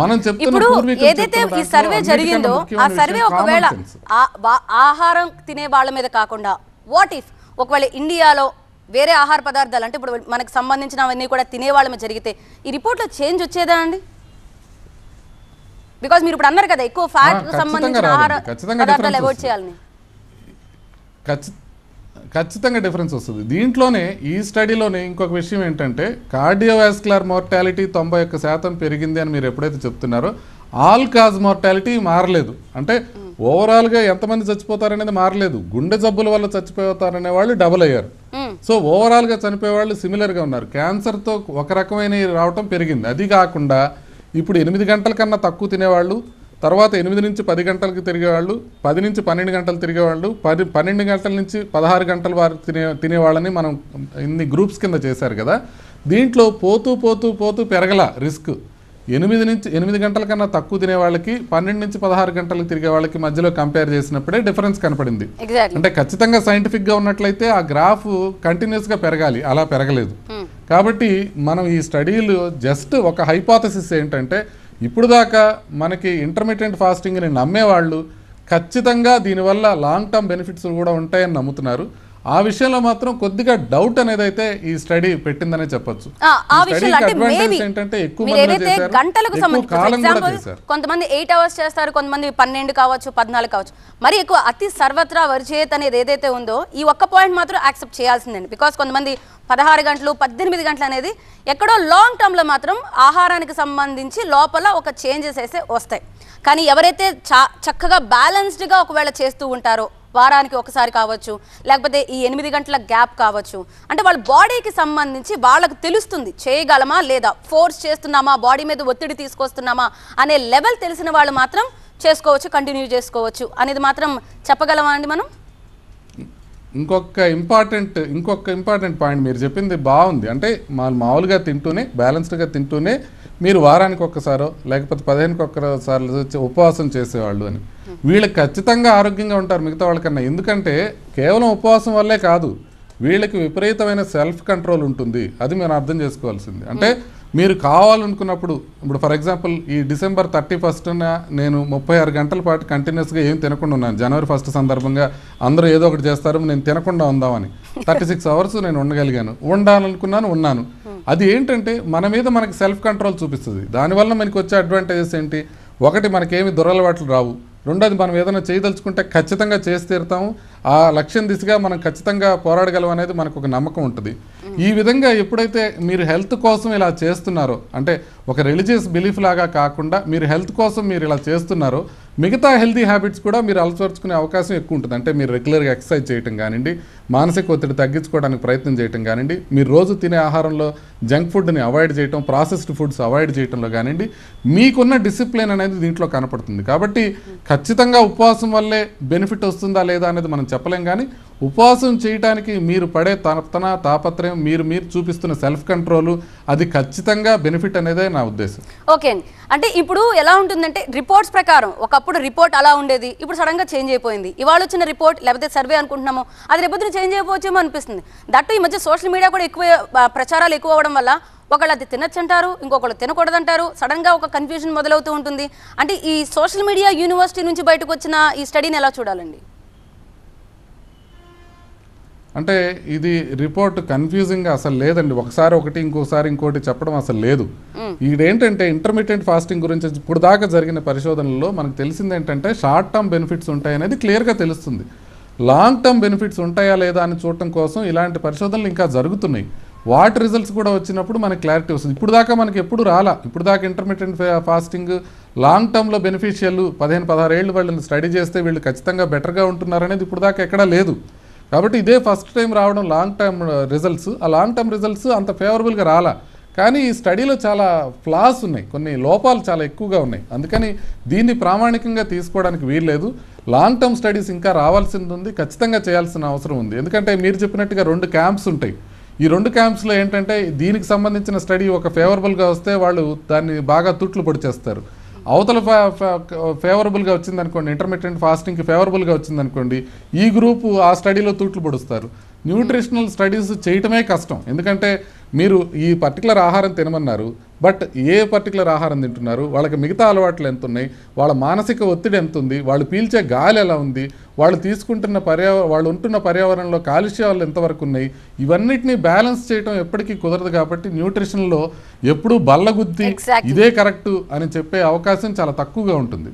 మనం చెప్తున్న ఏదైతే ఈ సర్వే జరిగిందో ఆ సర్వే ఒకవేళ ఆహారం తినే వాళ్ళ మీద కాకుండా వాట్ ఇఫ్ ఒకవేళ ఇండియాలో వేరే ఆహార పదార్థాలు అంటే ఇప్పుడు మనకు సంబంధించినవన్నీ కూడా తినేవాళ్ళ మీద జరిగితే ఈ రిపోర్ట్లో చేంజ్ వచ్చేదా అండి? బికాజ్ మీరు ఇప్పుడు అన్నారు కదా ఎక్కువ ఫ్యాట్ సంబంధించిన ఆహార పదార్థాలు అవాయిడ్ చేయాలని. ఖచ్చితంగా డిఫరెన్స్ వస్తుంది. దీంట్లోనే ఈ స్టడీలోనే ఇంకొక విషయం ఏంటంటే కార్డియోవాస్కులర్ మోర్టాలిటీ 91% పెరిగింది అని మీరు ఎప్పుడైతే చెప్తున్నారో ఆల్ కాజ్ మోర్టాలిటీ మారలేదు. అంటే ఓవరాల్గా ఎంతమంది చచ్చిపోతారనేది మారలేదు. గుండె జబ్బుల వల్ల చచ్చిపోతారనే వాళ్ళు డబుల్ అయ్యారు. సో ఓవరాల్గా చనిపోయే వాళ్ళు సిమిలర్గా ఉన్నారు. క్యాన్సర్తో ఒక రకమైన రావటం పెరిగింది. అది కాకుండా ఇప్పుడు 8 గంటల కన్నా తక్కువ తినేవాళ్ళు, తర్వాత 8 నుంచి 10 గంటలకు తిరిగేవాళ్ళు, 10 నుంచి 12 గంటలు తిరిగేవాళ్ళు, 12 గంటల నుంచి 16 గంటల వారు తినేవాళ్ళని మనం ఇన్ని గ్రూప్స్ కింద చేశారు కదా. దీంట్లో పోతూ పోతూ పోతూ పెరగల రిస్క్. 8 గంటల కన్నా తక్కువ తినే వాళ్ళకి 12 నుంచి 16 గంటలకు తిరిగే వాళ్ళకి మధ్యలో కంపేర్ చేసినప్పుడే డిఫరెన్స్ కనపడింది. అంటే ఖచ్చితంగా సైంటిఫిక్గా ఉన్నట్లయితే ఆ గ్రాఫ్ కంటిన్యూస్గా పెరగాలి, అలా పెరగలేదు. కాబట్టి మనం ఈ స్టడీలు జస్ట్ ఒక హైపోథసిస్ ఏంటంటే ఇప్పుడు దాకా మనకి ఇంటర్మీడియట్ ఫాస్టింగ్ని నమ్మేవాళ్ళు ఖచ్చితంగా దీనివల్ల లాంగ్ టర్మ్ బెనిఫిట్స్ కూడా ఉంటాయని నమ్ముతున్నారు. ఆ విషయంలో మాత్రం కొద్దిగా డౌట్ అనేది అయితే ఈ స్టడీ పెట్టిందనే చెప్పొచ్చు. కొంతమంది 8 hours చేస్తారు, కొంతమంది 12 కావచ్చు, 14 కావచ్చు. మరి ఎక్కువ అతి సర్వత్రా వర్జేత్ అనేది ఏదైతే ఉందో ఈ ఒక్క పాయింట్ మాత్రం యాక్సెప్ట్ చేయాల్సిందండి. బికాస్ కొంతమంది 16 గంటలు 18 గంటలు అనేది ఎక్కడో లాంగ్ టర్మ్లో మాత్రం ఆహారానికి సంబంధించి లోపల ఒక చేంజెస్ అయితే వస్తాయి. కానీ ఎవరైతే చక్కగా బ్యాలెన్స్డ్గా ఒకవేళ చేస్తూ ఉంటారో వారానికి ఒకసారి కావచ్చు, లేకపోతే ఈ 8 గంటల గ్యాప్ కావచ్చు, అంటే వాళ్ళ బాడీకి సంబంధించి వాళ్ళకు తెలుస్తుంది చేయగలమా లేదా, ఫోర్స్ చేస్తున్నామా, బాడీ మీద ఒత్తిడి తీసుకొస్తున్నామా అనే లెవెల్ తెలిసిన వాళ్ళు మాత్రం చేసుకోవచ్చు, కంటిన్యూ చేసుకోవచ్చు అనేది మాత్రం చెప్పగలమా అండి మనం? ఇంకొక ఇంపార్టెంట్ పాయింట్ మీరు చెప్పింది బాగుంది. అంటే మామూలుగా తింటూనే బ్యాలెన్స్డ్గా తింటూనే మీరు వారానికి ఒక్కసారో లేకపోతే 15కి ఒక్కసారి ఉపవాసం చేసేవాళ్ళు అని వీళ్ళకి ఖచ్చితంగా ఆరోగ్యంగా ఉంటారు మిగతా వాళ్ళకన్నా. ఎందుకంటే కేవలం ఉపవాసం వల్లే కాదు, వీళ్ళకి విపరీతమైన సెల్ఫ్ కంట్రోల్ ఉంటుంది. అది మనం అర్థం చేసుకోవాల్సింది. అంటే మీరు కావాలనుకున్నప్పుడు ఇప్పుడు ఫర్ ఎగ్జాంపుల్ ఈ December 31న నేను 36 గంటల పాటు కంటిన్యూస్గా ఏం తినకుండా ఉన్నాను. January 1 సందర్భంగా అందరూ ఏదో ఒకటి చేస్తారు, నేను తినకుండా ఉందామని 36 hours నేను ఉండగలిగాను. ఉండాలనుకున్నాను, ఉన్నాను. అది ఏంటంటే మన మీద మనకి సెల్ఫ్ కంట్రోల్ చూపిస్తుంది. దానివల్ల మనకి వచ్చే అడ్వాంటేజెస్ ఏంటి? ఒకటి, మనకేమి దురలవాట్లు రావు. రెండోది, మనం ఏదైనా చేయదలుచుకుంటే ఖచ్చితంగా చేసి తీరుతాము. ఆ లక్ష్యం దిశగా మనం ఖచ్చితంగా పోరాడగలం అనేది మనకు ఒక నమ్మకం ఉంటుంది. ఈ విధంగా ఎప్పుడైతే మీరు హెల్త్ కోసం ఇలా చేస్తున్నారో, అంటే ఒక రిలీజియస్ బిలీఫ్ లాగా కాకుండా మీరు హెల్త్ కోసం మీరు ఇలా చేస్తున్నారో, మిగతా హెల్తీ హ్యాబిట్స్ కూడా మీరు అలవర్చుకునే అవకాశం ఎక్కువ ఉంటుంది. అంటే మీరు రెగ్యులర్గా ఎక్సర్సైజ్ చేయటం కానివ్వండి, మానసిక ఒత్తిడి తగ్గించుకోవడానికి ప్రయత్నం చేయటం కానివ్వండి, మీరు రోజు తినే ఆహారంలో జంక్ ఫుడ్ని అవాయిడ్ చేయటం, ప్రాసెస్డ్ ఫుడ్స్ అవాయిడ్ చేయటంలో కానివ్వండి, మీకున్న డిసిప్లిన్ అనేది దీంట్లో కనపడుతుంది. కాబట్టి ఖచ్చితంగా ఉపవాసం వల్లే బెనిఫిట్ వస్తుందా లేదా అనేది మనం చెప్పలేం. కానీ ఉపవాసం చేయడానికి మీరు పడే తపన, తాపత్రయం, మీరు చూపిస్తున్న సెల్ఫ్ కంట్రోల్, అది ఖచ్చితంగా బెనిఫిట్ అనేదే నా ఉద్దేశం. ఓకే అండి. అంటే ఇప్పుడు ఎలా ఉంటుందంటే రిపోర్ట్స్ ప్రకారం ఒకప్పుడు రిపోర్ట్ అలా ఉండేది, ఇప్పుడు సడన్గా చేంజ్ అయిపోయింది. ఇవాళ వచ్చిన రిపోర్ట్ లేకపోతే సర్వే అనుకుంటున్నామో అది రేపొద్దున చేంజ్ అయిపోవచ్చేమో అనిపిస్తుంది. దట్టు ఈ మధ్య సోషల్ మీడియా కూడా ఎక్కువ ప్రచారాలు ఎక్కువ అవ్వడం వల్ల ఒకళ్ళు అది తినచ్చు అంటారు, ఇంకొకళ్ళు తినకూడదంటారు. సడన్గా ఒక కన్ఫ్యూజన్ మొదలవుతూ ఉంటుంది. అంటే ఈ సోషల్ మీడియా యూనివర్సిటీ నుంచి బయటకు వచ్చిన ఈ స్టడీని ఎలా చూడాలండి? అంటే ఇది రిపోర్ట్ కన్ఫ్యూజింగ్గా అసలు లేదండి. ఒకసారి ఒకటి ఇంకోసారి ఇంకోటి చెప్పడం అసలు లేదు. ఇదేంటంటే ఇంటర్మీడియట్ ఫాస్టింగ్ గురించి ఇప్పుడు దాకా జరిగిన పరిశోధనల్లో మనకు తెలిసింది ఏంటంటే షార్ట్ టర్మ్ బెనిఫిట్స్ ఉంటాయనేది క్లియర్గా తెలుస్తుంది. లాంగ్ టర్మ్ బెనిఫిట్స్ ఉంటాయా లేదా అని చూడటం కోసం ఇలాంటి పరిశోధనలు ఇంకా జరుగుతున్నాయి. వాటి రిజల్ట్స్ కూడా వచ్చినప్పుడు మనకి క్లారిటీ వస్తుంది. ఇప్పుడు దాకా మనకి ఎప్పుడు రాలా. ఇప్పుడు దాకా ఇంటర్మీడియట్ ఫాస్టింగ్ లాంగ్ టర్మ్లో బెనిఫిషియల్ 15-16 ఏళ్ళు వాళ్ళని స్టడీ చేస్తే వీళ్ళు ఖచ్చితంగా బెటర్గా ఉంటున్నారనేది ఇప్పుడు దాకా ఎక్కడా లేదు. కాబట్టి ఇదే ఫస్ట్ టైం రావడం లాంగ్ టర్మ్ రిజల్ట్స్. ఆ లాంగ్ టర్మ్ రిజల్ట్స్ అంత ఫేవరబుల్గా రాలా. కానీ ఈ స్టడీలో చాలా ఫ్లాస్ ఉన్నాయి, కొన్ని లోపాలు చాలా ఎక్కువగా ఉన్నాయి. అందుకని దీన్ని ప్రామాణికంగా తీసుకోవడానికి వీల్లేదు. లాంగ్ టర్మ్ స్టడీస్ ఇంకా రావాల్సింది ఉంది, ఖచ్చితంగా చేయాల్సిన అవసరం ఉంది. ఎందుకంటే మీరు చెప్పినట్టుగా 2 క్యాంప్స్ ఉంటాయి. ఈ 2 క్యాంప్స్లో ఏంటంటే దీనికి సంబంధించిన స్టడీ ఒక ఫేవరబుల్గా వస్తే వాళ్ళు దాన్ని బాగా తుట్లు పొడిచేస్తారు. అవతల ఫేవరబుల్గా వచ్చిందనుకోండి, ఇంటర్మీడియట్ ఫాస్టింగ్కి ఫేవరబుల్గా వచ్చిందనుకోండి, ఈ గ్రూపు ఆ స్టడీలో తూట్లు పొడుస్తారు. న్యూట్రిషనల్ స్టడీస్ చేయటమే కష్టం. ఎందుకంటే మీరు ఈ పర్టికులర్ ఆహారం తినమన్నారు, బట్ ఏ పర్టికులర్ ఆహారం తింటున్నారు, వాళ్ళకి మిగతా అలవాట్లు ఎంత ఉన్నాయి, వాళ్ళ మానసిక ఒత్తిడి ఎంత ఉంది, వాళ్ళు పీల్చే గాలి ఎలా ఉంది, వాళ్ళు తీసుకుంటున్న వాళ్ళు ఉంటున్న పర్యావరణంలో కాలుష్యాలు ఎంతవరకు ఉన్నాయి, ఇవన్నిటిని బ్యాలెన్స్ చేయడం ఎప్పటికీ కుదరదు. కాబట్టి న్యూట్రిషన్లో ఎప్పుడూ బల్లగుద్ది ఇదే కరెక్ట్ అని చెప్పే అవకాశం చాలా తక్కువగా ఉంటుంది.